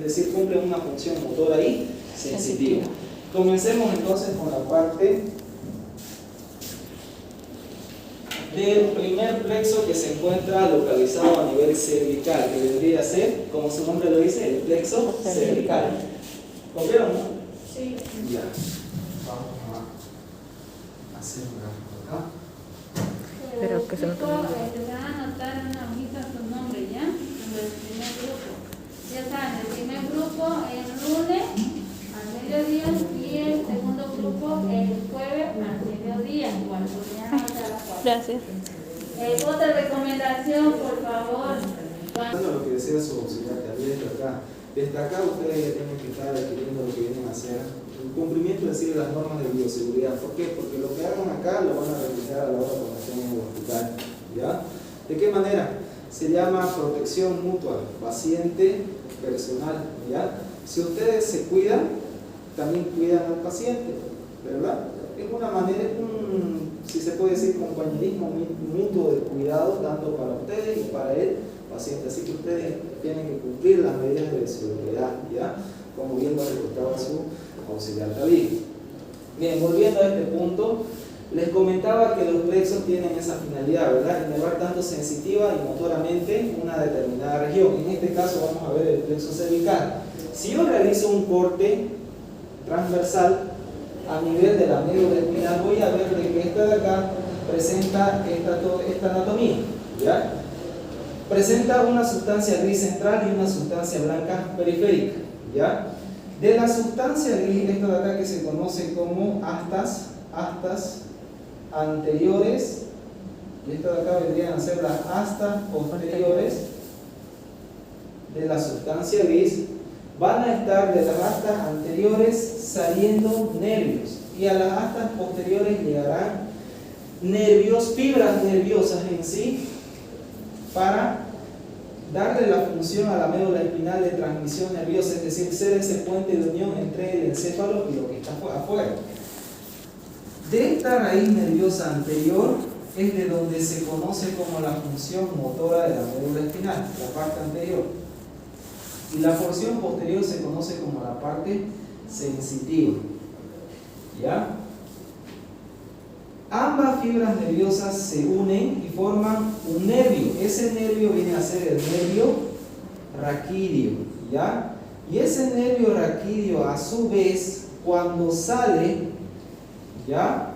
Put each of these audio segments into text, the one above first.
es decir, cumplen una función motora y sensitiva. Comencemos entonces con la parte del primer plexo que se encuentra localizado a nivel cervical, que vendría a ser, como su nombre lo dice, el plexo cervical. ¿Copiaron, no? Sí. Ya. Vamos a hacer un gráfico acá. Pero que se me Te van a anotar en una hojita su nombre, ¿ya? Del primer grupo. Ya saben, el primer grupo el lunes al mediodía y el segundo grupo el jueves al mediodía. Igual, podrían anotar las cuatro. Gracias. Otra recomendación, por favor. Bueno, lo que decía su auxiliar también acá. Desde acá ustedes ya tienen que estar adquiriendo lo que vienen a hacer el cumplimiento de las normas de bioseguridad. ¿Por qué? Porque lo que hagan acá lo van a realizar a la hora cuando estén en el hospital. ¿Ya? ¿De qué manera? Se llama protección mutua, paciente personal. ¿Ya? Si ustedes se cuidan, también cuidan al paciente, ¿verdad? Es una manera, si se puede decir, compañerismo mutuo de cuidado, tanto para ustedes y para el paciente. Así que ustedes tienen que cumplir las medidas de seguridad, ¿ya? Como bien lo recordaba su auxiliar David. Bien, volviendo a este punto, les comentaba que los plexos tienen esa finalidad, ¿verdad? Innervar tanto sensitiva y motoramente una determinada región. En este caso vamos a ver el plexo cervical. Si yo realizo un corte transversal a nivel de la médula espinal, voy a ver de que esta de acá presenta esta anatomía, ¿ya? Presenta una sustancia gris central y una sustancia blanca periférica, ¿ya? De la sustancia gris, esta de acá que se conoce como astas anteriores, y esta de acá vendrían a ser las astas posteriores de la sustancia gris. Van a estar de las astas anteriores saliendo nervios, y a las astas posteriores llegarán nervios, fibras nerviosas en sí, para darle la función a la médula espinal de transmisión nerviosa, es decir, ser ese puente de unión entre el encéfalo y lo que está afuera. De esta raíz nerviosa anterior es de donde se conoce como la función motora de la médula espinal, la parte anterior. Y la porción posterior se conoce como la parte sensitiva. ¿Ya? Ambas fibras nerviosas se unen y forman un nervio. Ese nervio viene a ser el nervio raquídeo, ¿ya? Y ese nervio raquídeo, a su vez, cuando sale, ¿ya?,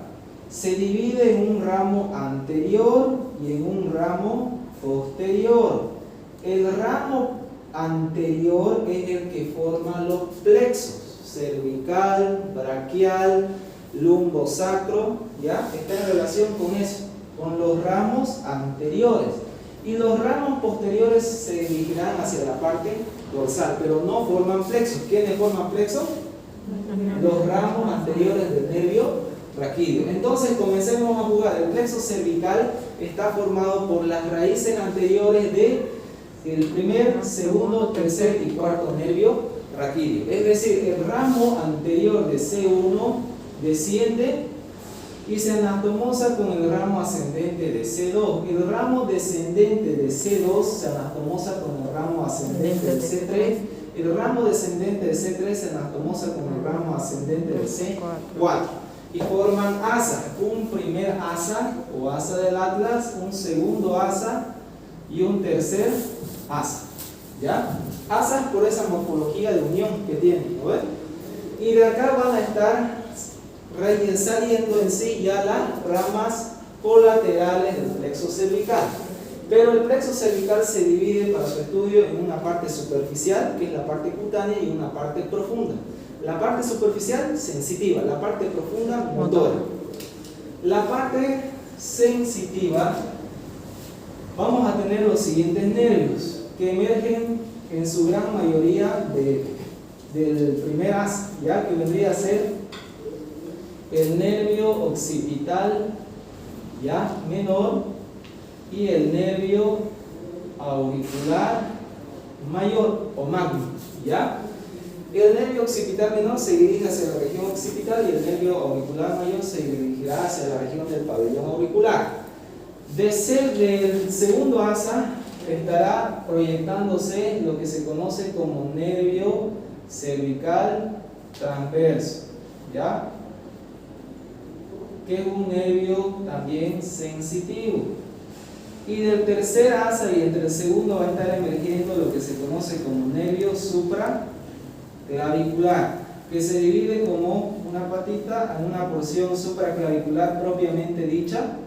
se divide en un ramo anterior y en un ramo posterior. El ramo anterior es el que forma los plexos: cervical, braquial, lumbosacro, ¿ya? Está en relación con eso, con los ramos anteriores. Y los ramos posteriores se dirigirán hacia la parte dorsal, pero no forman plexos. ¿Quiénes forman plexos? Los ramos anteriores del nervio raquídeo. Entonces comencemos a jugar. El plexo cervical está formado por las raíces anteriores del primer, segundo, tercer y cuarto nervio raquídeo. Es decir, el ramo anterior de C1 desciende y se anastomosa con el ramo ascendente de C2. El ramo descendente de C2 se anastomosa con el ramo ascendente de C3. El ramo descendente de C3 se anastomosa con el ramo ascendente de C4. Y forman asa, un primer asa o asa del Atlas, un segundo asa y un tercer asa. ¿Ya? Asas por esa morfología de unión que tienen, ¿no ven? Y de acá van a estar saliendo en sí ya las ramas colaterales del plexo cervical. Pero el plexo cervical se divide para su estudio en una parte superficial, que es la parte cutánea, y una parte profunda. La parte superficial, sensitiva; la parte profunda, motora. La parte sensitiva, vamos a tener los siguientes nervios que emergen en su gran mayoría del primer asa, ya que vendría a ser el nervio occipital, ya, menor, y el nervio auricular mayor o magno, ya. El nervio occipital menor se dirige hacia la región occipital y el nervio auricular mayor se dirigirá hacia la región del pabellón auricular. Del segundo asa estará proyectándose lo que se conoce como nervio cervical transverso, ¿ya? Que es un nervio también sensitivo. Y del tercer asa y entre el segundo va a estar emergiendo lo que se conoce como nervio supraclavicular, que se divide como una patita en una porción supraclavicular propiamente dicha,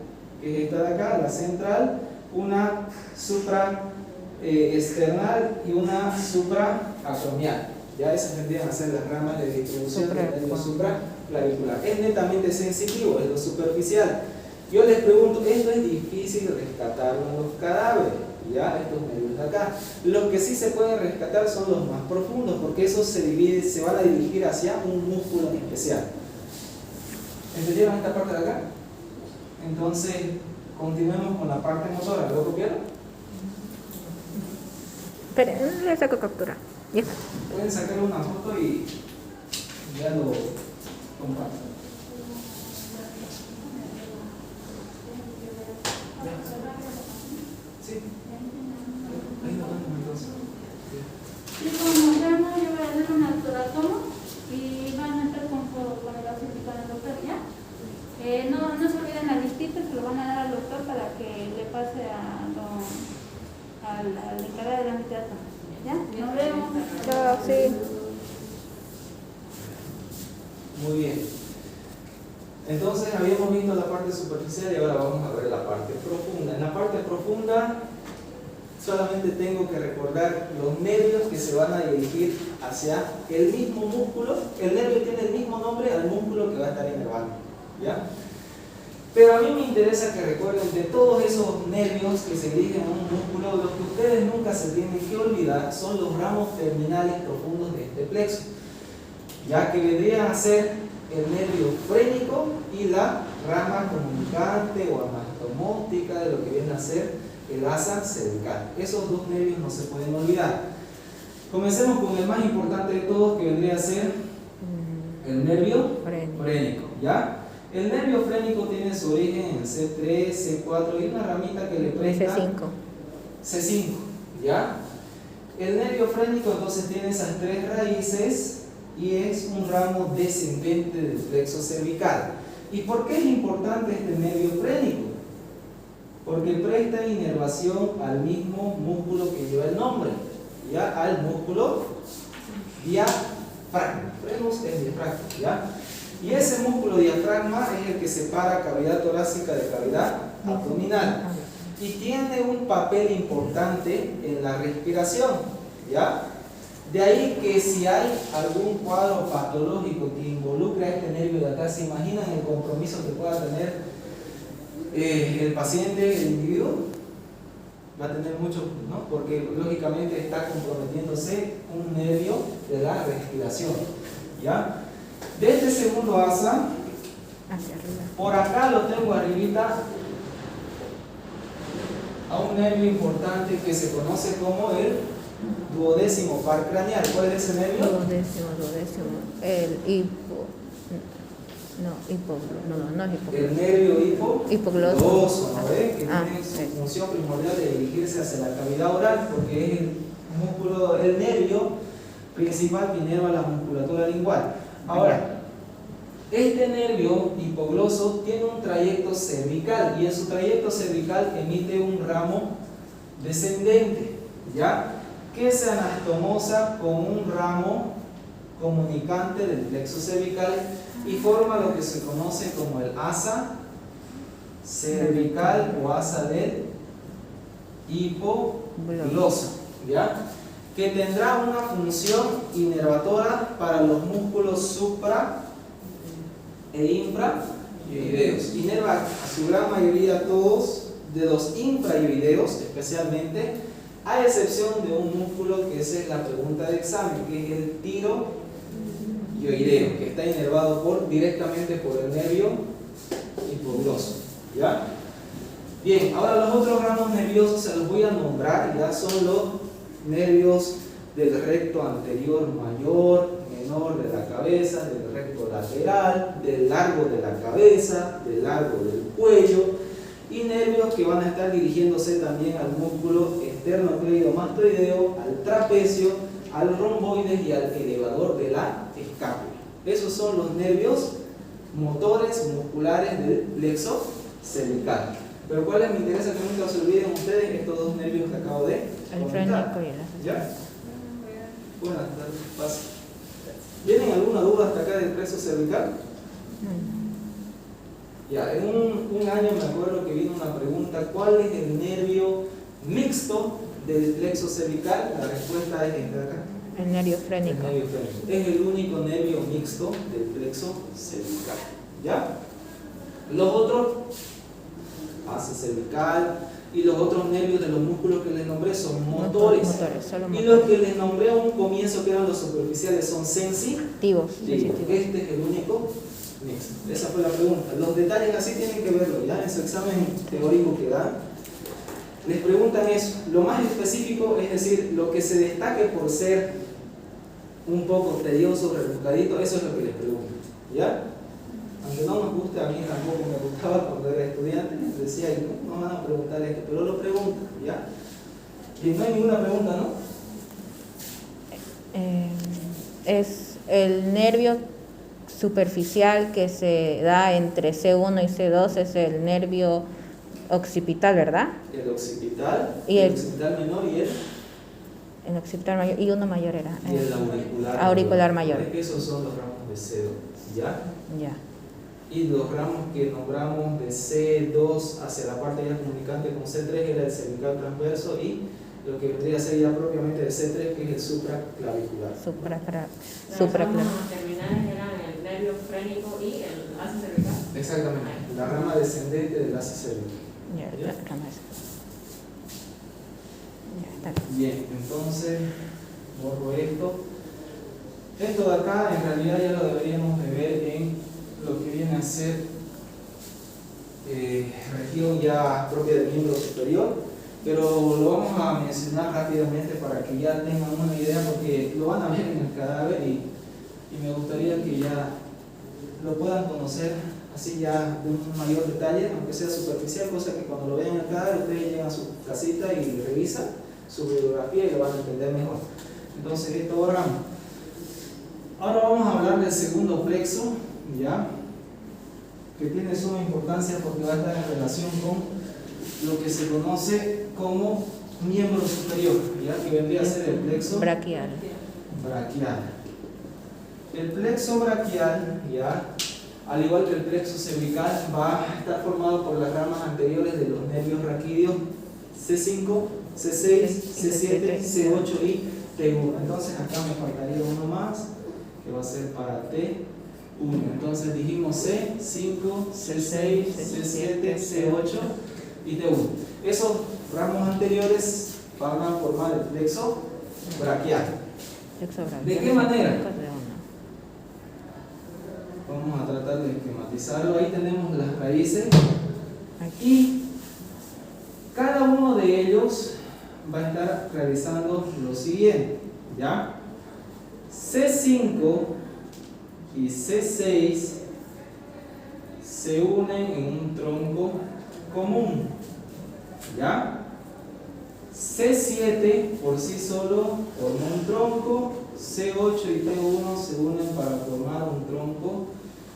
que es esta de acá, la central, una supraesternal y una supraacromial. Ya esas tendrían a ser las ramas de distribución del nervio supraclavicular. Es netamente sensitivo, es lo superficial. Yo les pregunto, esto es difícil rescatarlo en los cadáveres, ya, estos nervios de acá. Los que sí se pueden rescatar son los más profundos, porque esos se van a dirigir hacia un músculo en especial. ¿Entendieron esta parte de acá? Entonces, continuemos con la parte motora. ¿Lo copiaron? Pero no le saco captura. Ya está. Pueden sacar una foto y ya lo comparten. Sí. Ahí lo vemos entonces. Sí, como mostramos, yo voy a hacer una tomo y van a estar con la cita del doctor, ¿ya? No se olviden la listita, se lo van a dar al doctor para que le pase al encargado de la mitad. ¿Ya? Nos vemos. Chao, sí. Muy bien. Entonces habíamos visto la parte superficial y ahora vamos a ver la parte profunda. En la parte profunda solamente tengo que recordar los nervios que se van a dirigir hacia el mismo músculo. El nervio tiene el mismo nombre al músculo que va a estar inervando, ¿ya? Pero a mí me interesa que recuerden de todos esos nervios que se dirigen a un músculo, los que ustedes nunca se tienen que olvidar son los ramos terminales profundos de este plexo, ya que vendrían a ser el nervio frénico y la rama comunicante o anastomótica de lo que viene a ser el asa cervical. Esos dos nervios no se pueden olvidar. Comencemos con el más importante de todos, que vendría a ser el nervio frénico, ¿ya? El nervio frénico tiene su origen en C3, C4 y una ramita que le presta C5, ¿ya? El nervio frénico entonces tiene esas tres raíces y es un ramo descendente del plexo cervical. ¿Y por qué es importante este nervio frénico? Porque presta inervación al mismo músculo que lleva el nombre, ¿ya? Al músculo diafragma. Frenus es diafragma, ¿ya? Y ese músculo diafragma es el que separa cavidad torácica de cavidad abdominal y tiene un papel importante en la respiración, ¿ya? De ahí que si hay algún cuadro patológico que involucra a este nervio de acá, ¿se imaginan el compromiso que pueda tener el paciente, el individuo? Va a tener mucho, ¿no? Porque lógicamente está comprometiéndose un nervio de la respiración, ¿ya? De este segundo asa, por acá lo tengo arribita a un nervio importante que se conoce como el duodécimo par craneal. ¿Cuál es ese nervio? Duodécimo. El no es hipo. El nervio hipogloso, ¿no ve? Que tiene su sí. función primordial de dirigirse hacia la cavidad oral, porque es el músculo, el nervio principal que inerva la musculatura lingual. Ahora, este nervio hipogloso tiene un trayecto cervical y en su trayecto cervical emite un ramo descendente, ¿ya? Que se anastomosa con un ramo comunicante del plexo cervical y forma lo que se conoce como el asa cervical o asa del hipogloso, ¿ya? Que tendrá una función inervadora para los músculos supra e infraioideos. Inerva a su gran mayoría todos de los infraioideos, especialmente, a excepción de un músculo que esa es la pregunta de examen, que es el tiroideo, que está inervado directamente por el nervio hipogloso, ¿ya? Bien, ahora los otros ramos nerviosos se los voy a nombrar, ya son los nervios del recto anterior mayor, menor de la cabeza, del recto lateral, del largo de la cabeza, del largo del cuello, y nervios que van a estar dirigiéndose también al músculo esternocleidomastoideo, al trapecio al romboides y al elevador de la escápula. Esos son los nervios motores musculares del plexo cervical. Pero ¿cuáles me interesa que nunca se olviden ustedes? Estos dos nervios que acabo de El comentar. frénico y el ¿Ya? Buenas tardes, pasa. ¿Tienen alguna duda hasta acá del plexo cervical? Ya, en un año me acuerdo que vino una pregunta: ¿cuál es el nervio mixto del plexo cervical? La respuesta es este de acá. El nervio El frénico. nervio frénico. Es el único nervio mixto del plexo cervical. ¿Ya? Los otros, base cervical, y los otros nervios de los músculos que les nombré son motores. Solo Y motores. los que les nombré a un comienzo, que eran los superficiales, son sensitivos. Sensitivos. Este es el único mixto. Esa fue la pregunta. Los detalles así tienen que verlo, ¿ya? En su examen teórico que dan, les preguntan eso. Lo más específico, es decir, lo que se destaque por ser un poco tedioso, rebuscadito, eso es lo que les preguntan, ¿ya? Aunque no nos guste, a mí tampoco me gustaba cuando era estudiante, decía, no van a preguntar esto, pero lo preguntan, ¿ya? Y no hay ninguna pregunta, ¿no? Es el nervio superficial que se da entre C1 y C2, es el nervio occipital, ¿verdad? El occipital, Y el el- occipital menor y el occipital mayor, y uno mayor era. auricular. Auricular mayor. Es que esos son los ramos de C2, ¿ya? Ya. Y los ramos que nombramos de C2 hacia la parte ya comunicante con C3 era el cervical transverso, y lo que vendría a ser ya propiamente de C3, que es el supraclavicular. Las ramas terminales eran el nervio frénico y el ácido cervical. Exactamente, la rama descendente del ácido cervical. Ya, ¿Ya? la rama esa. Ya, está bien. Bien, entonces borro esto. Esto de acá en realidad ya lo deberíamos de ver en lo que viene a ser región ya propia del miembro superior, pero lo vamos a mencionar rápidamente para que ya tengan una idea, porque lo van a ver en el cadáver y me gustaría que ya lo puedan conocer así ya de un mayor detalle, aunque sea superficial, cosa que cuando lo vean en el cadáver ustedes llegan a su casita y revisan su bibliografía y lo van a entender mejor. Entonces esto borramos. Ahora vamos a hablar del segundo plexo, ¿ya? Que tiene suma importancia porque va a estar en relación con lo que se conoce como miembro superior, ¿ya? Que vendría a ser el plexo Braquial. braquial. El plexo braquial, ¿ya? Al igual que el plexo cervical, va a estar formado por las ramas anteriores de los nervios raquídeos C5, C6, C7, C8 y T1. Entonces acá me faltaría uno más, que va a ser para T1. Entonces dijimos C5, C6, C7, C8 y T1. Esos ramos anteriores van a formar el plexo braquial. Plexo braquial. ¿De qué manera? De uno. Vamos a tratar de esquematizarlo. Ahí tenemos las raíces Aquí. y cada uno de ellos va a estar realizando lo siguiente, ¿ya? C5 y C6 se unen en un tronco común, ¿ya? C7 por sí solo forma un tronco, C8 y T1 se unen para formar un tronco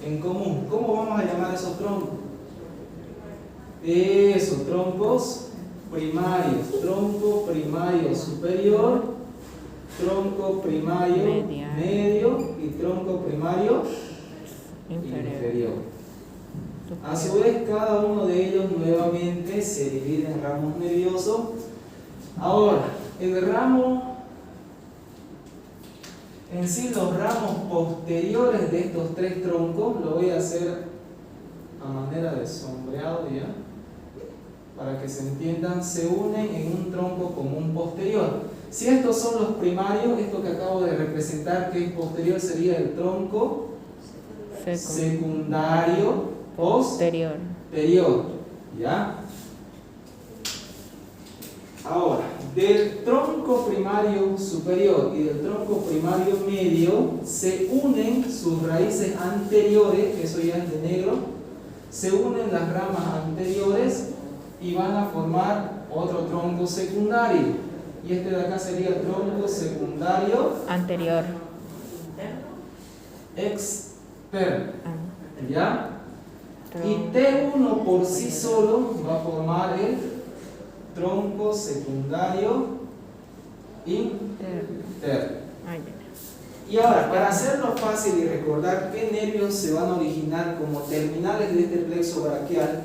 en común. ¿Cómo vamos a llamar esos troncos? Esos troncos primarios, tronco primario superior, tronco primario medio y tronco primario inferior. A su vez, cada uno de ellos nuevamente se divide en ramos nerviosos. Ahora, el ramo en sí, los ramos posteriores de estos tres troncos, lo voy a hacer a manera de sombreado ya, para que se entiendan, se unen en un tronco común posterior. Si estos son los primarios, esto que acabo de representar que es posterior sería el tronco secundario posterior, ¿ya? Ahora, del tronco primario superior y del tronco primario medio se unen sus raíces anteriores, eso ya es de negro, se unen las ramas anteriores y van a formar otro tronco secundario. y este de acá sería el tronco secundario Anterior. externo. ¿Ya? Y Tronco. T1 por sí solo va a formar el tronco secundario interno. Ay, Y ahora, para hacerlo fácil y recordar qué nervios se van a originar como terminales de este plexo braquial,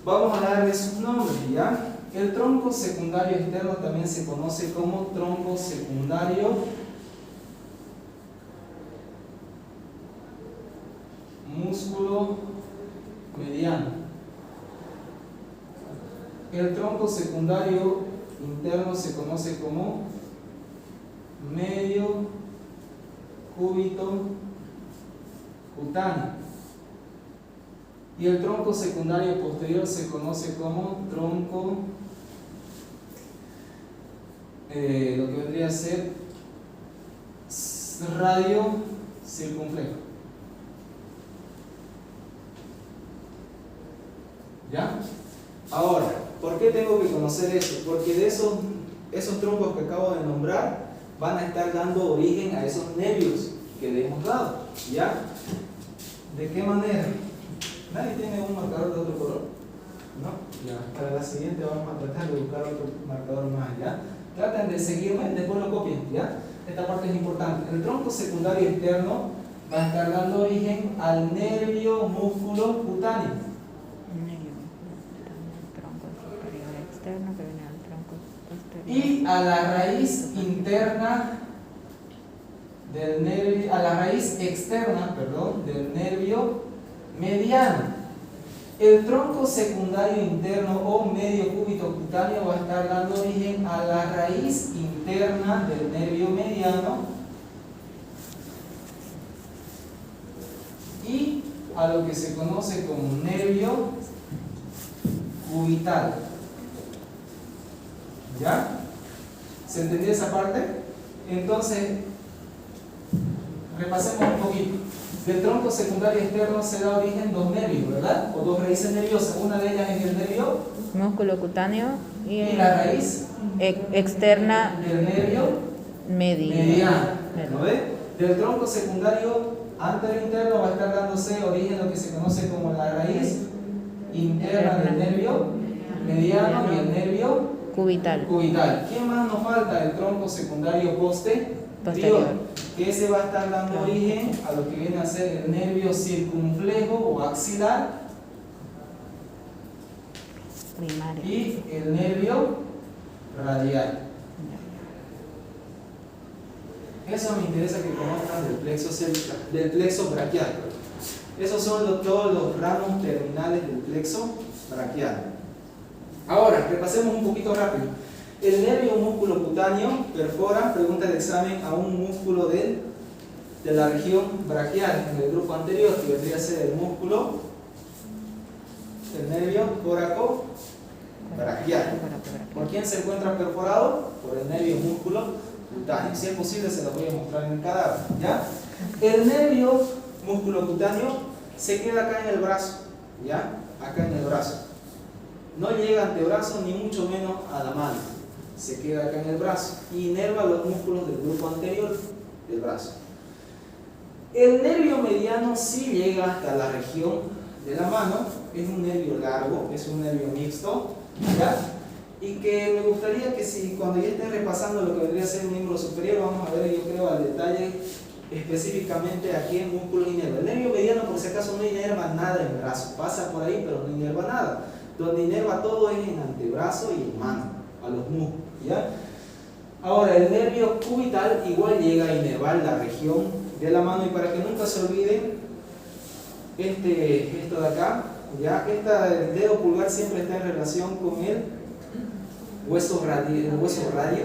vamos a darle sus nombres, ¿ya? El tronco secundario externo también se conoce como tronco secundario músculo mediano. El tronco secundario interno se conoce como medio cúbito cutáneo. Y el tronco secundario posterior se conoce como tronco, lo que vendría a ser radio circunflejo. ¿Ya? Ahora, ¿por qué tengo que conocer eso? Porque de esos troncos que acabo de nombrar van a estar dando origen a esos nervios que le hemos dado. ¿Ya? ¿De qué manera? ¿Nadie tiene un marcador de otro color? ¿No? Ya. Para la siguiente vamos a tratar de buscar otro marcador más. ¿Ya? Traten de seguirme, después lo copien. ¿Ya? Esta parte es importante. El tronco secundario externo va a estar dando origen al nervio músculo cutáneo. Externo que viene al tronco posterior. Y a la raíz interna del nervio, a la raíz externa, perdón, del nervio mediano. El tronco secundario interno o medio cúbito cutáneo va a estar dando origen a la raíz interna del nervio mediano y a lo que se conoce como nervio cubital. ¿Ya? ¿Se entendió esa parte? Entonces, repasemos un poquito. Del tronco secundario externo se da origen dos nervios, ¿verdad? O dos raíces nerviosas. Una de ellas es el nervio Músculo cutáneo y la raíz externa del nervio mediano. ¿Lo ves? Del tronco secundario anterointerno va a estar dándose origen a lo que se conoce como la raíz interna del nervio mediano y el nervio cubital. cubital. ¿Quién más nos falta? El tronco secundario posterior, que ese va a estar dando origen a lo que viene a ser el nervio circunflejo o axilar Primario. y el nervio radial. Eso me interesa que conozcan del plexo braquial. Esos son todos los ramos terminales del plexo braquial. Ahora, repasemos un poquito rápido. El nervio músculo cutáneo perfora, pregunta de examen, a un músculo de la región braquial en el grupo anterior, que vendría a ser el músculo, el nervio coraco-braquial. ¿Por quién se encuentra perforado? Por el nervio músculo cutáneo. Si es posible, se lo voy a mostrar en el cadáver. ¿Ya? El nervio músculo cutáneo se queda acá en el brazo. ¿Ya? Acá en el brazo. No llega al antebrazo ni mucho menos a la mano. Se queda acá en el brazo y inerva los músculos del grupo anterior del brazo. El nervio mediano sí llega hasta la región de la mano. Es un nervio largo, es un nervio mixto, ¿ya? Y que me gustaría que cuando ya esté repasando lo que vendría a ser un miembro superior, vamos a ver, yo creo, al detalle específicamente a qué músculos inerva. El nervio mediano, por si acaso, no inerva nada en el brazo, pasa por ahí pero no inerva nada. Donde inerva todo es en antebrazo y en mano, a los músculos, ¿ya? Ahora, el nervio cubital igual llega a inervar la región de la mano, y para que nunca se olviden, esto de acá, ¿ya? El dedo pulgar siempre está en relación con el hueso radio,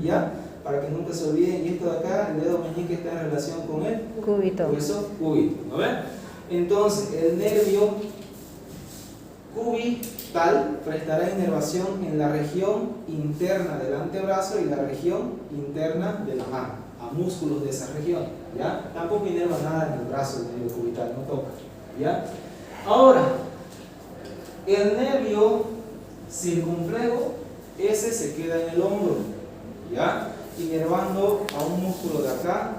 ¿ya? Para que nunca se olviden, y esto de acá, el dedo meñique está en relación con el hueso cúbito, ¿no ven? Entonces, el nervio cubital prestará inervación en la región interna del antebrazo y la región interna de la mano, a músculos de esa región, ¿ya? Tampoco inerva nada en el brazo del nervio cubital, no toca, ¿ya? Ahora, el nervio circunflejo ese se queda en el hombro, ¿ya? Inervando a un músculo de acá,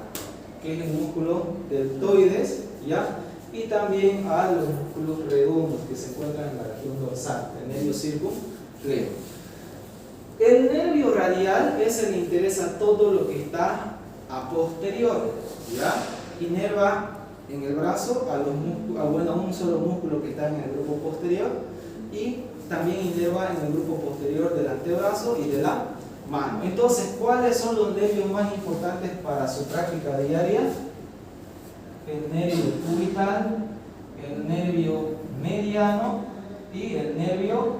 que es el músculo deltoides, ¿ya? Y también a los músculos redondos que se encuentran en la región dorsal, el nervio circunflejo. El nervio radial es el que interesa todo lo que está a posterior, ¿ya? Inerva en el brazo a un solo músculo que está en el grupo posterior y también inerva en el grupo posterior del antebrazo y de la mano. Entonces, ¿cuáles son los nervios más importantes para su práctica diaria? El nervio cubital, el nervio mediano y el nervio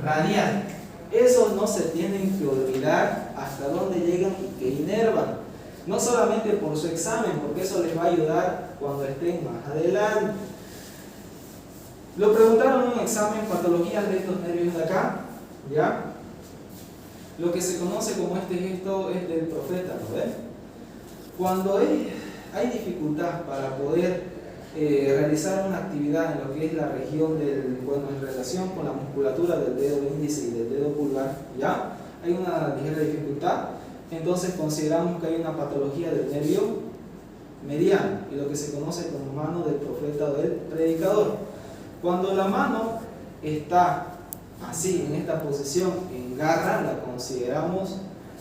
radial. Esos no se tienen que olvidar hasta dónde llegan y que inervan. No solamente por su examen, porque eso les va a ayudar cuando estén más adelante. Lo preguntaron en un examen, patologías de estos nervios de acá, ¿ya? Lo que se conoce como este gesto es del profeta, ¿no ven? Cuando hay dificultad para poder realizar una actividad en lo que es la región en relación con la musculatura del dedo índice y del dedo pulgar, ¿ya? Hay una ligera dificultad, entonces consideramos que hay una patología del nervio mediano y lo que se conoce como mano del profeta o del predicador. Cuando la mano está así, en esta posición, en garra, la consideramos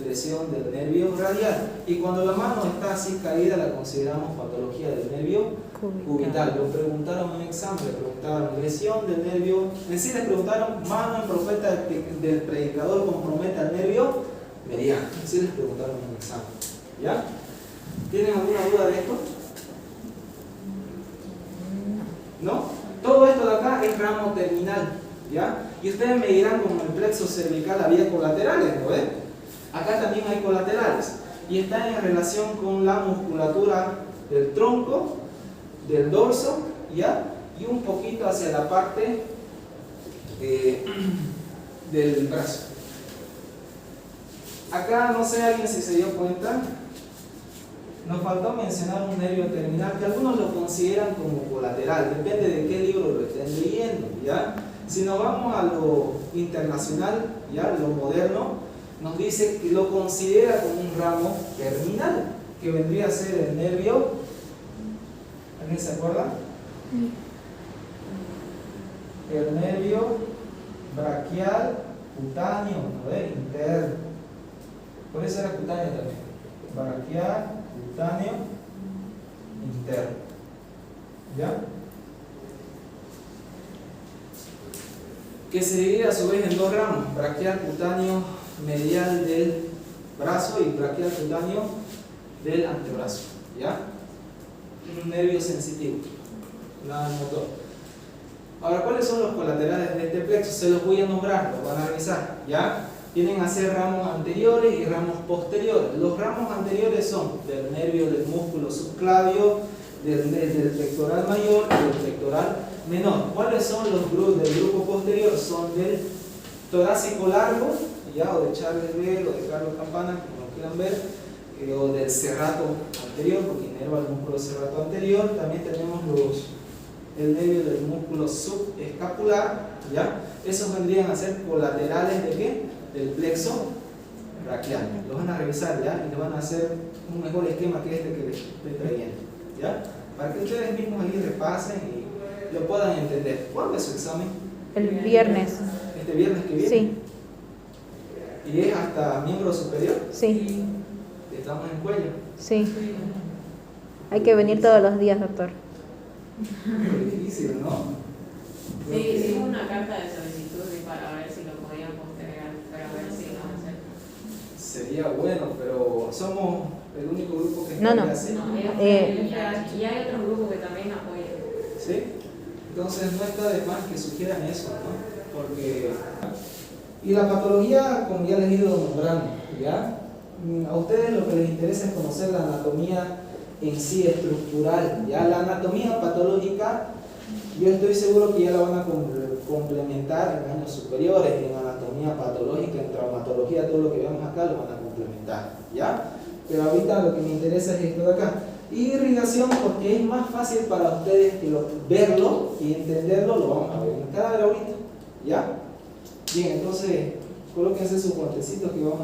lesión del nervio radial. Y cuando la mano está así caída, la consideramos patología del nervio cubital. Lo preguntaron en un examen, le preguntaron lesión del nervio, en sí les preguntaron, mano en profeta del predicador compromete al nervio mediano. Así les preguntaron en un examen. ¿Ya? ¿Tienen alguna duda de esto? ¿No? Todo esto de acá es ramo terminal, ¿ya? Y ustedes me dirán, como el plexo cervical había colaterales, ¿no ven? Acá también hay colaterales y están en relación con la musculatura del tronco, del dorso, ¿ya? Y un poquito hacia la parte del brazo. Acá no sé alguien si se dio cuenta, nos faltó mencionar un nervio terminal que algunos lo consideran como colateral, depende de qué libro lo estén leyendo, ¿ya? Si nos vamos a lo internacional, ¿ya? Lo moderno, nos dice que lo considera como un ramo terminal, que vendría a ser el nervio, ¿alguien se acuerda? El nervio braquial cutáneo, ¿no ves? Interno. Por eso era cutáneo también. Braquial cutáneo interno. ¿Ya? Que se divide a su vez en dos ramos, braquial cutáneo medial del brazo y braquial cutáneo del antebrazo, ¿ya? Un nervio sensitivo, nada motor. Ahora, ¿cuáles son los colaterales de este plexo? Se los voy a nombrar, los van a revisar, ¿ya? Tienen a ser ramos anteriores y ramos posteriores. Los ramos anteriores son del nervio del músculo subclavio, del pectoral mayor y del pectoral menor. ¿Cuáles son los grupos del grupo posterior? Son del torácico largo, ¿ya? O de Charles Bell o de Carlos Campana, como lo quieran ver, o del serrato anterior, porque inerva el músculo serrato anterior. También tenemos el nervio del músculo subescapular, ¿ya? Esos vendrían a ser colaterales de ¿qué? Del plexo braquial. Los van a revisar, ¿ya? Y les van a hacer un mejor esquema que este que les estoy trayendo, ¿ya? Para que ustedes mismos ahí repasen y lo puedan entender. ¿Cuándo es su examen? El viernes. ¿Este viernes que viene? Sí. ¿Y es hasta miembro superior? Sí. Estamos en cuello. Sí. Hay que venir todos los días, doctor. Muy difícil, ¿no? Sí, hicimos una carta de solicitud para ver si lo podían postergar, para ver si lo van a hacer. Sería bueno, pero somos el único grupo que No. así. No, y hay otros grupos que también apoyan. ¿Sí? Entonces no está de más que sugieran eso, ¿no? Porque... Y la patología, como ya les he ido nombrando, ¿ya? A ustedes lo que les interesa es conocer la anatomía en sí estructural, ¿ya? La anatomía patológica, yo estoy seguro que ya la van a complementar en años superiores, en anatomía patológica, en traumatología, todo lo que veamos acá lo van a complementar, ¿ya? Pero ahorita lo que me interesa es esto de acá. Irrigación, porque es más fácil para ustedes que verlo y entenderlo, lo vamos a ver en el cadáver ahorita, ¿ya? Bien, entonces Colóquense sus guantecitos que vamos a